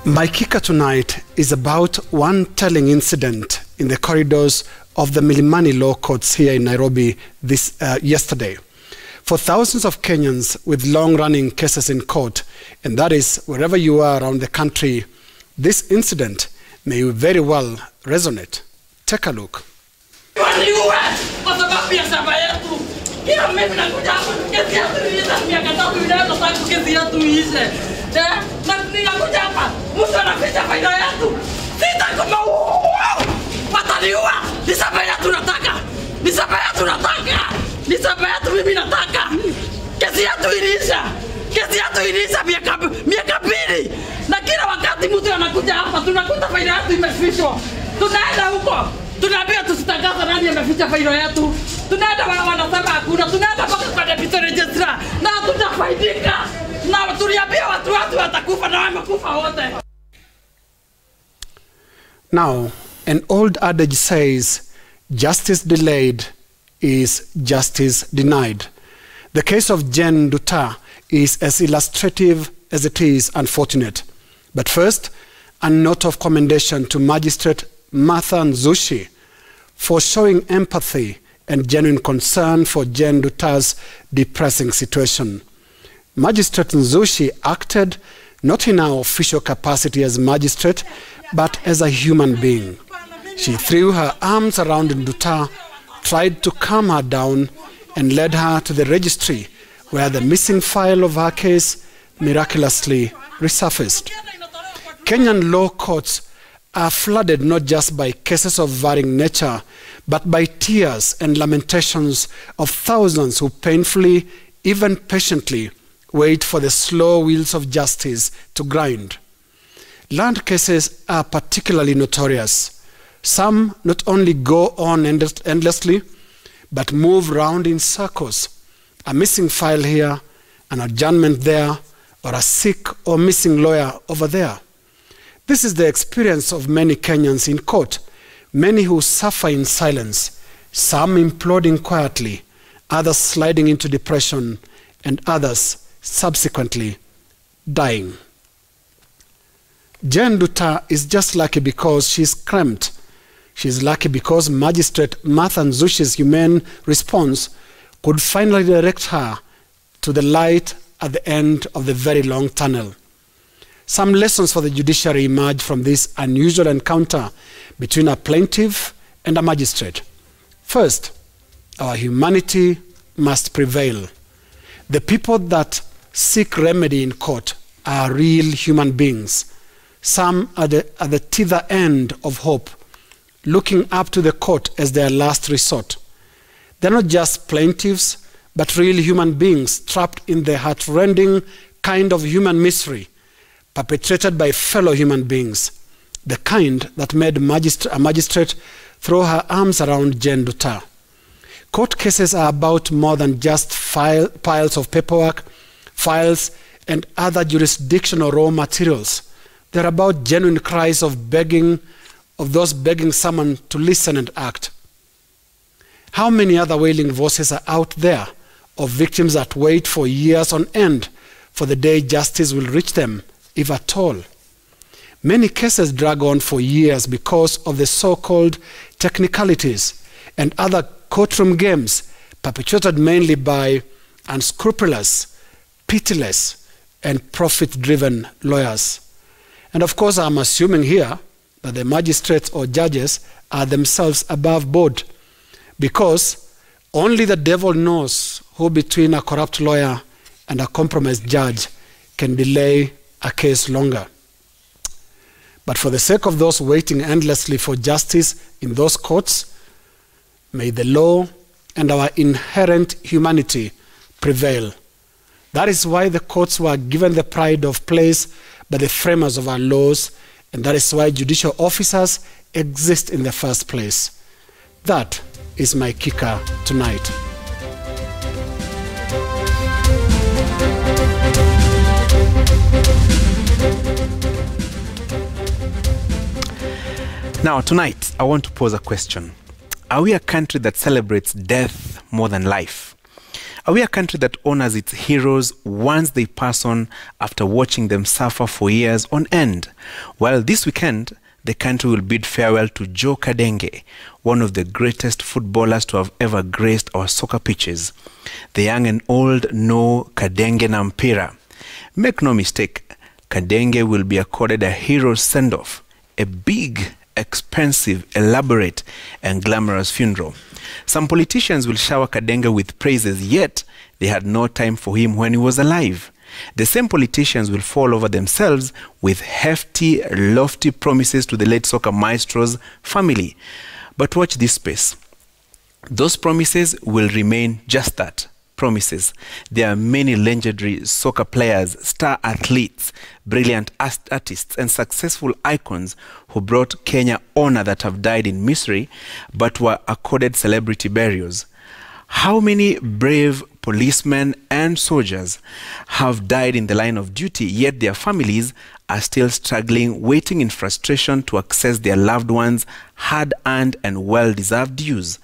My kicker tonight is about one telling incident in the corridors of the Milimani Law Courts here in Nairobi yesterday. For thousands of Kenyans with long-running cases in court, and that is wherever you are around the country, this incident may very well resonate. Take a look. Kesi yetu iliisha miaka mbili na kila wakati mtu anakuja hapa tunakuta faili yetu imefichwa. Tunaenda huko tunaambia tusitangaze nani ameficha faili yetu. Tunaenda wanasema hakuna, tunaenda mpaka kwa deputy registrar na hatutafaidika. Na tuliambia watu watakufa na wamekufa wote. Now, an old adage says, justice delayed is justice denied. The case of Jane Nduta is as illustrative as it is unfortunate. But first, a note of commendation to Magistrate Martha Nzushi for showing empathy and genuine concern for Jane Nduta's depressing situation. Magistrate Nzushi acted not in her official capacity as magistrate, but as a human being. She threw her arms around Nduta, tried to calm her down, and led her to the registry, where the missing file of her case miraculously resurfaced. Kenyan law courts are flooded not just by cases of varying nature, but by tears and lamentations of thousands who painfully, even patiently, wait for the slow wheels of justice to grind. Land cases are particularly notorious. Some not only go on endlessly, but move round in circles. A missing file here, an adjournment there, or a sick or missing lawyer over there. This is the experience of many Kenyans in court, many who suffer in silence, some imploding quietly, others sliding into depression, and others subsequently dying. Jane Nduta is just lucky because she's cramped. She's lucky because Magistrate Martha Nzushi's humane response could finally direct her to the light at the end of the very long tunnel. Some lessons for the judiciary emerge from this unusual encounter between a plaintiff and a magistrate. First, our humanity must prevail. The people that seek remedy in court are real human beings, some at the tether end of hope, looking up to the court as their last resort. They're not just plaintiffs, but real human beings trapped in the heart-rending kind of human misery perpetrated by fellow human beings, the kind that made a magistrate throw her arms around Jane Nduta. Court cases are about more than just piles of paperwork, files, and other jurisdictional raw materials. They're about genuine cries of those begging someone to listen and act. How many other wailing voices are out there of victims that wait for years on end for the day justice will reach them, if at all? Many cases drag on for years because of the so-called technicalities and other courtroom games perpetrated mainly by unscrupulous, pitiless, and profit-driven lawyers. And of course, I'm assuming here that the magistrates or judges are themselves above board, because only the devil knows who between a corrupt lawyer and a compromised judge can delay a case longer. But for the sake of those waiting endlessly for justice in those courts, may the law and our inherent humanity prevail. That is why the courts were given the pride of place by the framers of our laws, and that is why judicial officers exist in the first place. That is my kicker tonight. Now, tonight, I want to pose a question. Are we a country that celebrates death more than life? Are we a country that honors its heroes once they pass on after watching them suffer for years on end? Well, this weekend, the country will bid farewell to Joe Kadenge, one of the greatest footballers to have ever graced our soccer pitches. The young and old know Kadenge na mpira. Make no mistake, Kadenge will be accorded a hero's send-off, a big, expensive, elaborate, and glamorous funeral. Some politicians will shower Kadenge with praises, yet they had no time for him when he was alive. The same politicians will fall over themselves with hefty, lofty promises to the late soccer maestro's family. But watch this space. Those promises will remain just that, promises. There are many legendary soccer players, star athletes, brilliant artists, and successful icons who brought Kenya honor that have died in misery but were accorded celebrity burials. How many brave policemen and soldiers have died in the line of duty, yet their families are still struggling, waiting in frustration to access their loved ones' hard-earned and well-deserved dues?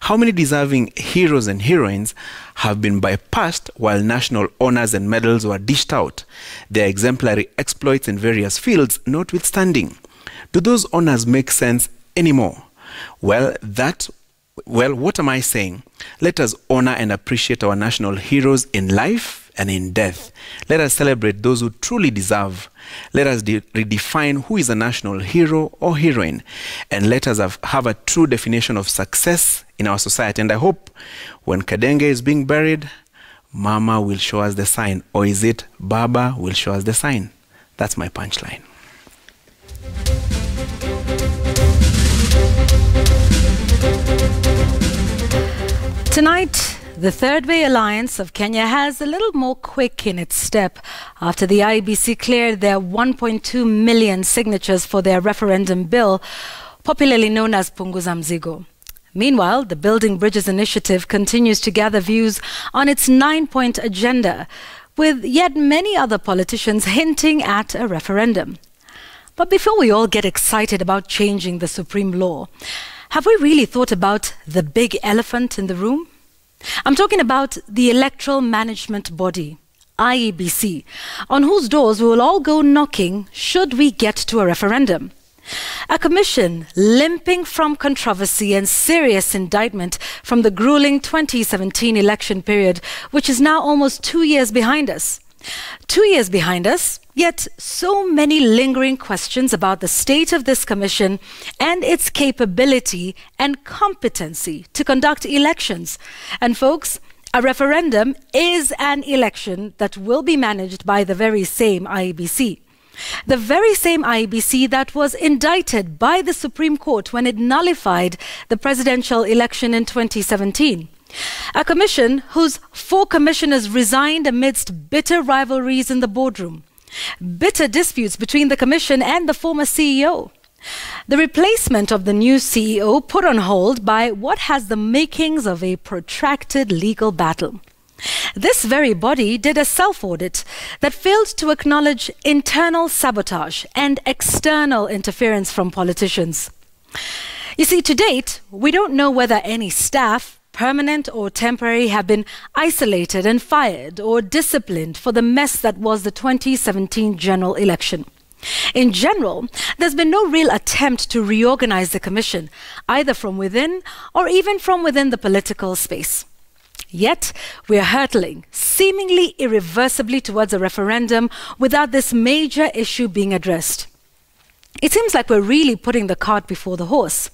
How many deserving heroes and heroines have been bypassed while national honors and medals were dished out, their exemplary exploits in various fields notwithstanding? Do those honors make sense anymore? Well, what am I saying? Let us honor and appreciate our national heroes in life and in death. Let us celebrate those who truly deserve. Let us redefine who is a national hero or heroine, and let us have a true definition of success in our society. And I hope when Kadenge is being buried, Mama will show us the sign, or is it Baba will show us the sign? That's my punchline. Tonight, the Third Way Alliance of Kenya has a little more quick in its step after the IEBC cleared their 1.2 million signatures for their referendum bill, popularly known as Punguza Mzigo. Meanwhile, the Building Bridges initiative continues to gather views on its 9-point agenda, with yet many other politicians hinting at a referendum. But before we all get excited about changing the supreme law, have we really thought about the big elephant in the room? I'm talking about the Electoral Management Body, IEBC, on whose doors we will all go knocking should we get to a referendum. A commission limping from controversy and serious indictment from the grueling 2017 election period, which is now almost 2 years behind us. 2 years behind us, yet so many lingering questions about the state of this commission and its capability and competency to conduct elections. And folks, a referendum is an election that will be managed by the very same IEBC. The very same IEBC that was indicted by the Supreme Court when it nullified the presidential election in 2017. A commission whose 4 commissioners resigned amidst bitter rivalries in the boardroom, bitter disputes between the commission and the former CEO. The replacement of the new CEO put on hold by what has the makings of a protracted legal battle. This very body did a self-audit that failed to acknowledge internal sabotage and external interference from politicians. You see, to date, we don't know whether any staff, permanent or temporary, have been isolated and fired or disciplined for the mess that was the 2017 general election. In general, there's been no real attempt to reorganize the commission, either from within or even from within the political space. Yet, we are hurtling, seemingly irreversibly, towards a referendum without this major issue being addressed. It seems like we're really putting the cart before the horse.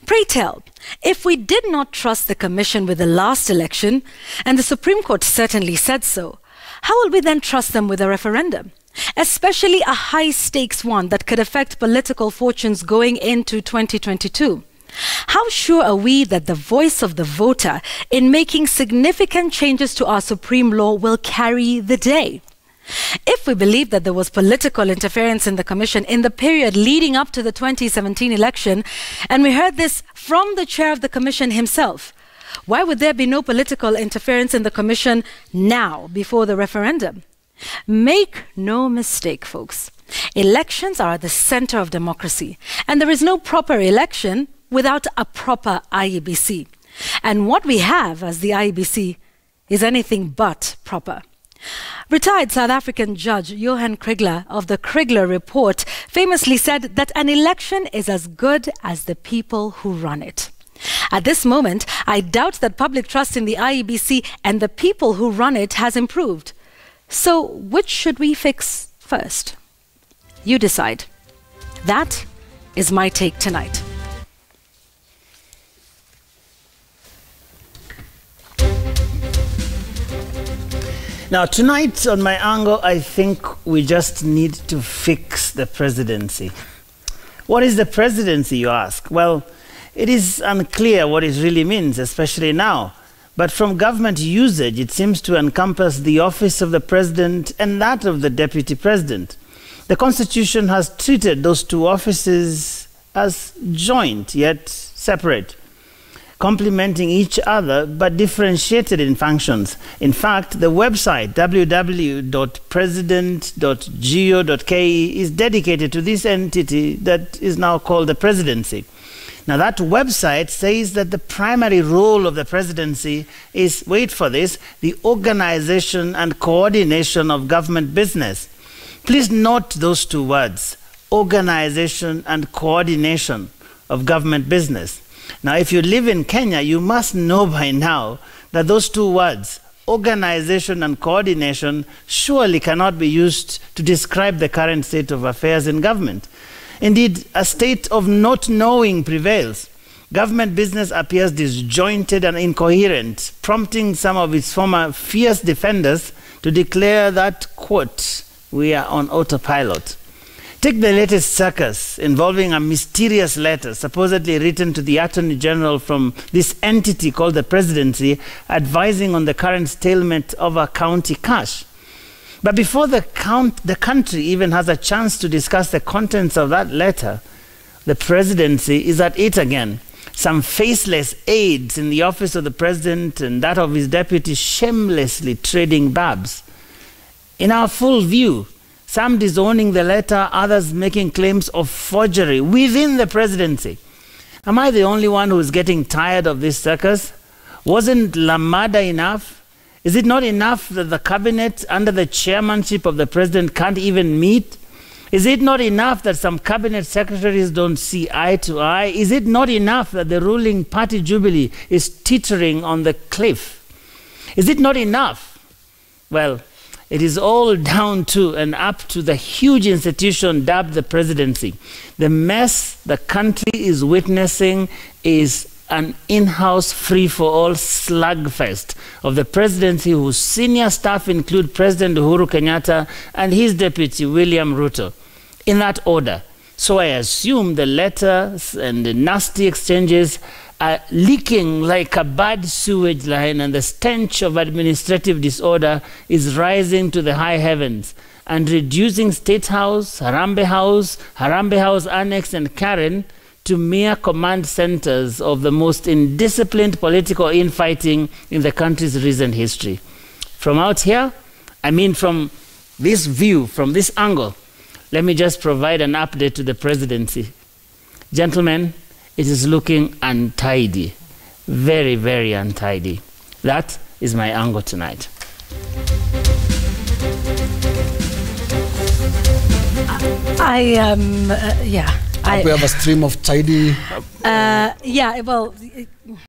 Pray tell, if we did not trust the commission with the last election, and the Supreme Court certainly said so, how will we then trust them with a referendum? Especially a high-stakes one that could affect political fortunes going into 2022. How sure are we that the voice of the voter in making significant changes to our supreme law will carry the day? If we believe that there was political interference in the commission in the period leading up to the 2017 election, and we heard this from the chair of the commission himself, why would there be no political interference in the commission now, before the referendum? Make no mistake, folks. Elections are at the center of democracy, and there is no proper election without a proper IEBC. And what we have as the IEBC is anything but proper. Retired South African judge Johan Kriegler of the Kriegler Report famously said that an election is as good as the people who run it. At this moment, I doubt that public trust in the IEBC and the people who run it has improved. So which should we fix first? You decide. That is my take tonight. Now, tonight on my angle, I think we just need to fix the presidency. What is the presidency, you ask? Well, it is unclear what it really means, especially now. But from government usage, it seems to encompass the office of the president and that of the deputy president. The Constitution has treated those two offices as joint, yet separate, complementing each other but differentiated in functions. In fact, the website www.president.geo.ke is dedicated to this entity that is now called the presidency. Now, that website says that the primary role of the presidency is, wait for this, the organization and coordination of government business. Please note those two words, organization and coordination of government business. Now, if you live in Kenya, you must know by now that those two words, organization and coordination, surely cannot be used to describe the current state of affairs in government. Indeed, a state of not knowing prevails. Government business appears disjointed and incoherent, prompting some of its former fierce defenders to declare that, quote, we are on autopilot. Take the latest circus involving a mysterious letter supposedly written to the Attorney General from this entity called the presidency, advising on the current stalemate over county cash. But before the country even has a chance to discuss the contents of that letter, the presidency is at it again. Some faceless aides in the office of the president and that of his deputy shamelessly trading babs. In our full view, some disowning the letter, others making claims of forgery within the presidency. Am I the only one who is getting tired of this circus? Wasn't Lamada enough? Is it not enough that the cabinet under the chairmanship of the president can't even meet? Is it not enough that some cabinet secretaries don't see eye to eye? Is it not enough that the ruling party Jubilee is teetering on the cliff? Is it not enough? Well, it is all down to and up to the huge institution dubbed the presidency. The mess the country is witnessing is an in-house free-for-all slugfest of the presidency whose senior staff include President Uhuru Kenyatta and his deputy William Ruto. In that order. So I assume the letters and the nasty exchanges are leaking like a bad sewage line, and the stench of administrative disorder is rising to the high heavens and reducing State House, Harambee House Annex, and Karen to mere command centers of the most indisciplined political infighting in the country's recent history. From out here, I mean from this view, from this angle, let me just provide an update to the presidency. Gentlemen, it is looking untidy, very, very untidy. That is my angle tonight. We have a stream of tidy. Yeah, well,